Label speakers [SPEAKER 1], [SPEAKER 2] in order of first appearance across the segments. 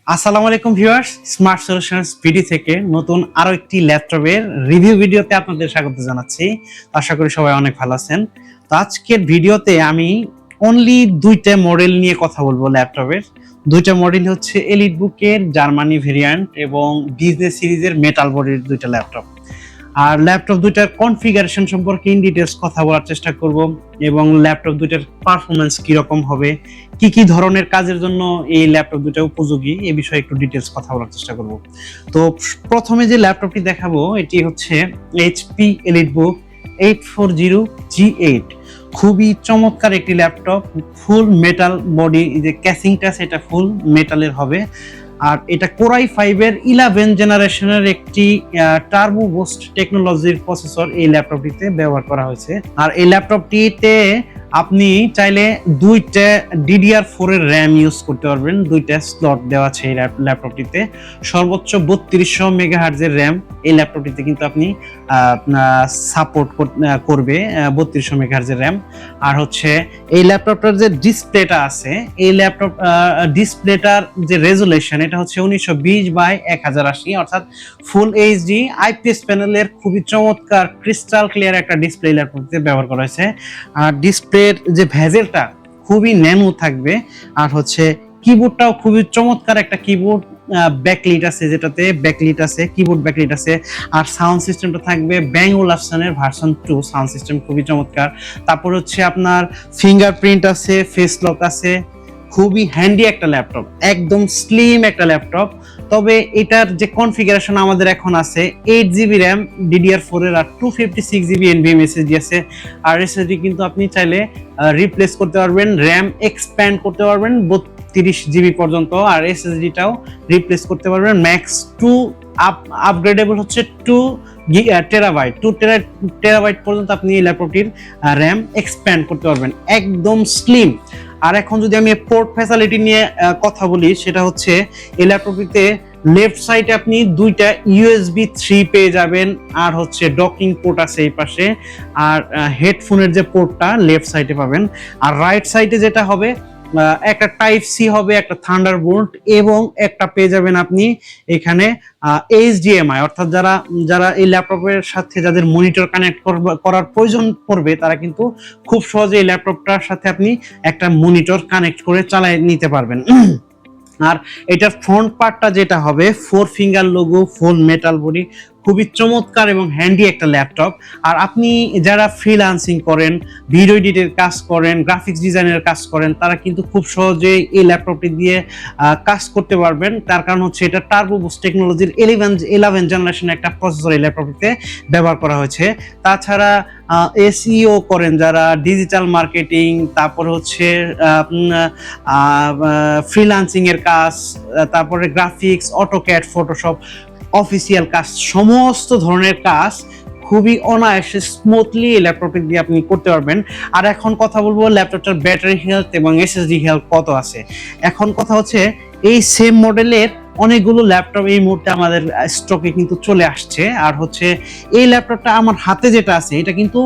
[SPEAKER 1] আসসালামু আলাইকুম viewers, smart solutions ভিডি থেকে নতুন আরো একটি ল্যাপটপের রিভিউ ভিডিওতে আপনাদের স্বাগত জানাচ্ছি। আশা করি সবাই অনেক ভালো আছেন। তো আজকের ভিডিওতে আমি অনলি দুইটা মডেল নিয়ে কথা বলবো ল্যাপটপের। দুইটা মডেল হচ্ছে এলিট বুকের জার্মানি ভেরিয়েন্ট এবং বিজনেস সিরিজের মেটাল বডির দুইটা ল্যাপটপ। আর ল্যাপটপ দুইটার কনফিগারেশন সম্পর্কে ইন ডিটেলস কথা বলার চেষ্টা করব এবং ল্যাপটপ দুইটার পারফরমেন্স কিরকম হবে, কি কি ধরনের কাজের জন্য এই ল্যাপটপ দুটো উপযোগী, এই বিষয়ে একটু ডিটেলস কথা বলার চেষ্টা করব। তো প্রথমে যে ল্যাপটপটি দেখাবো এটি হচ্ছে এইচপি এলিটবুক 840G8। খুবই চমৎকার একটি ল্যাপটপ, ফুল মেটাল বডি, যে ক্যাসিংটা সেটা ফুল মেটালের হবে। আর এটা কোরাই 5 এর 11 জেনারেশনের একটি টার্বো বুস্ট টেকনোলজির প্রসেসর এই ল্যাপটপটিতে ব্যবহার করা হয়েছে। আর এই ল্যাপটপটিতে আপনি চাইলে দুইটা DDR4 এর র্যাম ইউজ করতে পারবেন, দুইটা স্লট দেওয়া আছে এই ল্যাপটপটিতে। সর্বোচ্চ 3200 মেগাহার্জের র্যাম এই ল্যাপটপটিতে কিন্তু আপনি সাপোর্ট করবে, 3200 মেগাহার্জের র্যাম। আর হচ্ছে এই ল্যাপটপটার যে ডিসপ্লেটা আছে, এই ল্যাপটপ ডিসপ্লেটার যে রেজুলেশন এটা হচ্ছে 1920x1080, অর্থাৎ ফুল এইচডি আইপিএস প্যানেলের খুবই চমৎকার ক্রিস্টাল ক্লিয়ার একটা ডিসপ্লে ল্যাপটপটিতে ব্যবহার করা হয়েছে। আর ডিসপ্লের যে ভেজেলটা খুবই ন্যানো থাকবে। আর হচ্ছে কিবোর্ডটাও খুবই চমৎকার একটা কিবোর্ড, ব্যাকলিট আছে, যেটাতে ব্যাকলিট আছে, কিবোর্ড ব্যাকলিট আছে। আর সাউন্ড সিস্টেমটা থাকবে ব্যাং ওলাফসনের ভার্সন 2 সাউন্ড সিস্টেম, খুবই চমৎকার। তারপর হচ্ছে আপনার ফিঙ্গারপ্রিন্ট আছে, ফেস লক আছে। খুবই হ্যান্ডি একটা ল্যাপটপ, একদম স্লিম একটা ল্যাপটপ। তবে এটার যে কনফিগারেশন আমাদের এখন আছে 8GB র্যাম DDR4 এর, আর 256GB NVMe SSD আছে। আর SSD কিন্তু আপনি চাইলে রিপ্লেস করতে পারবেন, র্যাম এক্সপ্যান্ড করতে পারবেন 32GB পর্যন্ত, আর SSD-টাও রিপ্লেস করতে পারবেন ম্যাক্স 2 আপগ্রেডেবল হচ্ছে 2 টেরাবাইট পর্যন্ত আপনি এই ল্যাপটপটির র্যাম এক্সপ্যান্ড করতে পারবেন, একদম স্লিম। আর এখন যদি আমি পোর্ট ফ্যাসিলিটি নিয়ে কথা বলি, সেটা হচ্ছে এই ল্যাপটপটিতে লেফট সাইডে আপনি দুইটা USB 3 পেয়ে যাবেন, আর হচ্ছে ডকিং পোর্ট আছে এই পাশে, আর হেডফোনের যে পোর্টটা লেফট সাইডে পাবেন। আর রাইট সাইডে যেটা হবে একটা টাইপ সি হবে, একটা থান্ডারবোল্ট, এবং একটা পেয়ে যাবেন আপনি এখানে HDMI, অর্থাৎ যারা এই ল্যাপটপের সাথে যাদের মনিটর কানেক্ট করার প্রয়োজন পড়বে তারা কিন্তু খুব সহজে এই ল্যাপটপটার সাথে আপনি একটা মনিটর কানেক্ট করে চালিয়ে নিতে পারবেন। আর এটার ফ্রন্ট পার্টটা যেটা হবে 4 ফিঙ্গার লোগো, ফুল মেটাল বডি, খুবই চমৎকার এবং হ্যান্ডি একটা ল্যাপটপ। আর আপনি যারা ফ্রিল্যান্সিং করেন, ভিডিও এডিটের কাজ করেন, গ্রাফিক্স ডিজাইনের কাজ করেন, তারা কিন্তু খুব সহজেই এই ল্যাপটপটি দিয়ে কাজ করতে পারবেন। তার কারণ হচ্ছে এটা টার্বো বুস্ট টেকনোলজির 11 জেনারেশন একটা প্রসেসর এই ল্যাপটপটিতে ব্যবহার করা হয়েছে। তাছাড়া SEO করেন যারা, ডিজিটাল মার্কেটিং, তারপর হচ্ছে ফ্রিল্যান্সিং এর কাজ, তারপরে গ্রাফিক্স, অটোক্যাড, ফটোশপ, অফিসিয়াল কাজ, সমস্ত ধরনের কাজ খুবই অনায়াসে স্মুথলি এই ল্যাপটপটি দিয়ে আপনি করতে পারবেন। আর এখন কথা বলবো ল্যাপটপটার ব্যাটারি হেলথ এবং SSD হেলথ কত আছে। এখন কথা হচ্ছে এই সেম মডেলের অনেকগুলো ল্যাপটপ এই মুহূর্তে আমাদের স্টকে কিন্তু চলে আসছে। আর হচ্ছে এই ল্যাপটপটা আমার হাতে যেটা আছে এটা কিন্তু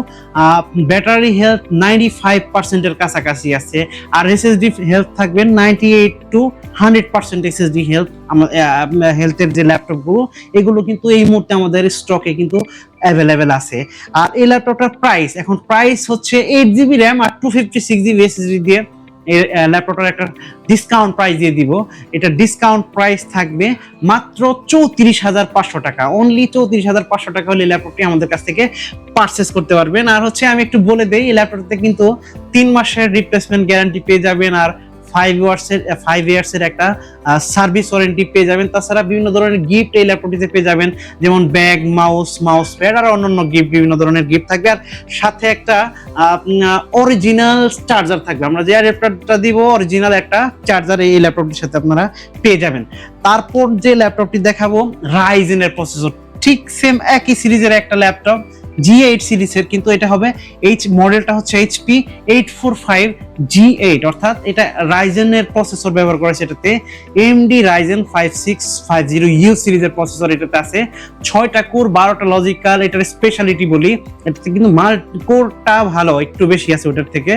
[SPEAKER 1] ব্যাটারি হেলথ 95% এর কাছাকাছি আছে, আর SSD হেলথ থাকবে 98 to 100% SSD হেলথ। হেলথের যে ল্যাপটপগুলো এগুলো কিন্তু এই মুহূর্তে আমাদের স্টকে কিন্তু অ্যাভেলেবেল আছে। আর এই ল্যাপটপটার প্রাইস হচ্ছে 8GB র্যাম আর 256GB SSD দিয়ে এই ল্যাপটপটার একটা ডিসকাউন্ট প্রাইস দিয়ে দিব। এটা ডিসকাউন্ট প্রাইস থাকবে মাত্র 34,500 টাকা। অনলি 34,500 টাকা হলে ল্যাপটপটি আমাদের কাছ থেকে পারচেস করতে পারবেন। আর হচ্ছে আমি একটু বলে দেই, এই ল্যাপটপটিতে কিন্তু 3 মাসের রিপ্লেসমেন্ট গ্যারান্টি পেয়ে যাবেন, আর 5 ইয়ার্সের একটা সার্ভিস ওয়ারেন্টি পেয়ে যাবেন। তাছাড়া বিভিন্ন ধরনের গিফট এই ল্যাপটপটিতে পেয়ে যাবেন, যেমন ব্যাগ, মাউস প্যাড, আর অন্যান্য গিফট, বিভিন্ন ধরনের গিফট থাকবে। আর সাথে একটা অরিজিনাল চার্জার থাকবে। আমরা যে ল্যাপটপটা দিব অরিজিনাল একটা চার্জার এই ল্যাপটপটির সাথে আপনারা পেয়ে যাবেন। তারপর যে ল্যাপটপটি দেখাবো রাইজেনের প্রসেসর, ঠিক সেম একই সিরিজের একটা ল্যাপটপ, G8 সিরিজের, কিন্তু এটা হবে মডেলটা হচ্ছে HP 845G8, অর্থাৎ এটা রাইজেনের প্রসেসর ব্যবহার করেছে। এটাতে AMD Ryzen 5650U সিরিজের প্রসেসর এটাতে আছে, 6টা কোর, 12টা লজিক্যাল। এটার স্পেশালিটি বলি, এটাতে কিন্তু কোরটা ভালো, একটু বেশি আছে ওটার থেকে।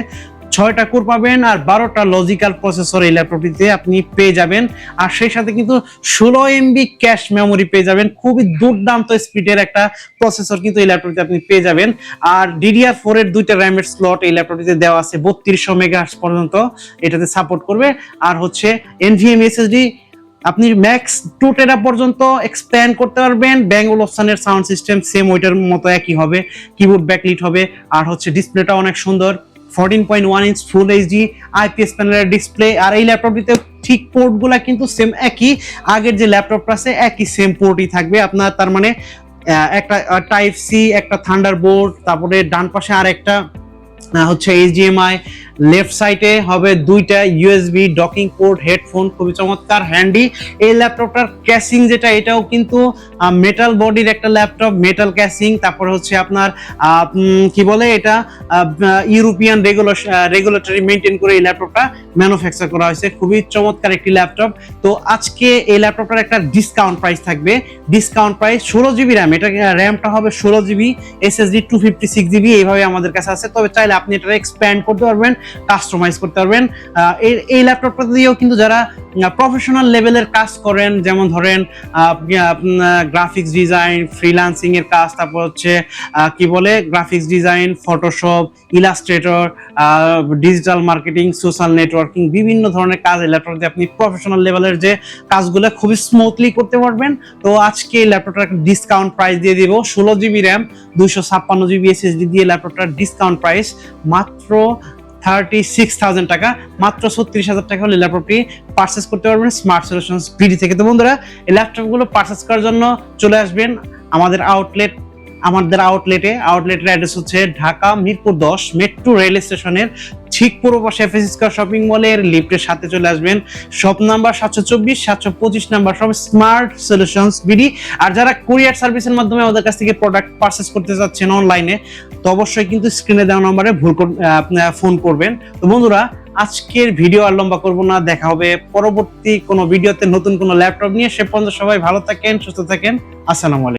[SPEAKER 1] 6টা কোর পাবেন আর 12টা লজিক্যাল প্রসেসর এই ল্যাপটপটিতে আপনি পেয়ে যাবেন। আর সেই সাথে কিন্তু 16 এমবি ক্যাশ মেমোরি পেয়ে যাবেন। খুবই দুর্দান্ত স্পিডের একটা প্রসেসর কিন্তু এই ল্যাপটপটিতে আপনি পেয়ে যাবেন। আর DDR4 এর 2টা র্যামের স্লট এই ল্যাপটপটিতে দেওয়া আছে, 3200 মেগাহার্টজ পর্যন্ত এটাতে সাপোর্ট করবে। আর হচ্ছে NVMe SSD আপনি ম্যাক্স 2 টেরা পর্যন্ত এক্সপ্যান্ড করতে পারবেন। ব্যাং ওলফসনের সাউন্ড সিস্টেম সেম ওইটার মতো একই হবে, কিবোর্ড ব্যাকলিট হবে। আর হচ্ছে ডিসপ্লেটা অনেক সুন্দর, 14.1 ইঞ্চ ফুল এইচডি IPS প্যানেলের ডিসপ্লে। আর এই ল্যাপটপটিতে ঠিক পোর্টগুলা কিন্তু সেম একই, আগের যে ল্যাপটপটা আছে একই সেম পোর্টই থাকবে আপনার। তার মানে একটা টাইপ সি, একটা থান্ডারবোল্ট, তারপরে ডান পাশে আর একটা হচ্ছে HDMI, লেফট সাইডে হবে 2টা USB ডকিং পোর্ট, হেডফোন, খুবই চমৎকার হ্যান্ডি। এই ল্যাপটপটার ক্যাসিং যেটা, এটাও কিন্তু মেটাল বডির একটা ল্যাপটপ, মেটাল ক্যাসিং। তারপর হচ্ছে আপনার কি বলে এটা, ইউরোপিয়ান রেগুলেটরি মেনটেন করে এই ল্যাপটপটা ম্যানুফ্যাকচার করা হয়েছে। খুবই চমৎকার একটি ল্যাপটপ। তো আজকে এই ল্যাপটপটার একটা ডিসকাউন্ট প্রাইস থাকবে। ডিসকাউন্ট প্রাইস 16GB র্যাম, এটা র্যামটা হবে 16GB, SSD 256GB এইভাবে আমাদের কাছে আছে। তবে চাইলে আপনি এটা এক্সপ্যান্ড করতে পারবেন, কাস্টমাইজ করতে পারবেন। এই ল্যাপটপটা দিয়েও কিন্তু যারা প্রফেশনাল লেভেলের কাজ করেন, যেমন ধরেন গ্রাফিক্স ডিজাইন, ফ্রিল্যান্সিং এর কাজ, তারপর হচ্ছে কি বলে graphics design, Photoshop, Illustrator, digital marketing, social networking, বিভিন্ন ধরনের কাজ এই ল্যাপটপ দিয়ে আপনি প্রফেশনাল লেভেলের যে কাজগুলো খুবই স্মুথলি করতে পারবেন। তো আজকে এই ল্যাপটপটার একটা ডিসকাউন্ট প্রাইস দিয়ে দিব, 16GB র্যাম 256GB SSD দিয়ে ল্যাপটপটার ডিসকাউন্ট প্রাইস মাত্র 36,000 টাকা, মাত্র 36,000 টাকা হলে ল্যাপটপটি পারচেস করতে পারবেন স্মার্ট সলিউশনস বিডি থেকে। তো বন্ধুরা, এই ল্যাপটপগুলো পারচেস করার জন্য চলে আসবেন আমাদের আউটলেটের অ্যাড্রেস হচ্ছে ঢাকা মিরপুর 10 মেট্রো রেল স্টেশনের ঠিক পূর্ব পাশে FS স্কয়ার শপিং মলের লিফটের সাথে চলে আসবেন। শপ নাম্বার 724, 725 নাম্বার, সব স্মার্ট সলিউশনস বিডি। আর যারা কুরিয়ার সার্ভিসের মাধ্যমে আমাদের কাছ থেকে প্রোডাক্ট পারচেস করতে যাচ্ছেন অনলাইনে, তো অবশ্যই কিন্তু স্ক্রিনে দেওয়া নম্বরে ফোন করবেন। তো বন্ধুরা, আজকের ভিডিও আর লম্বা করব না, দেখা হবে পরবর্তী কোনো ভিডিওতে নতুন কোনো ল্যাপটপ নিয়ে। সে পর্যন্ত সবাই ভালো থাকেন, সুস্থ থাকেন। আসসালামু আলাইকুম।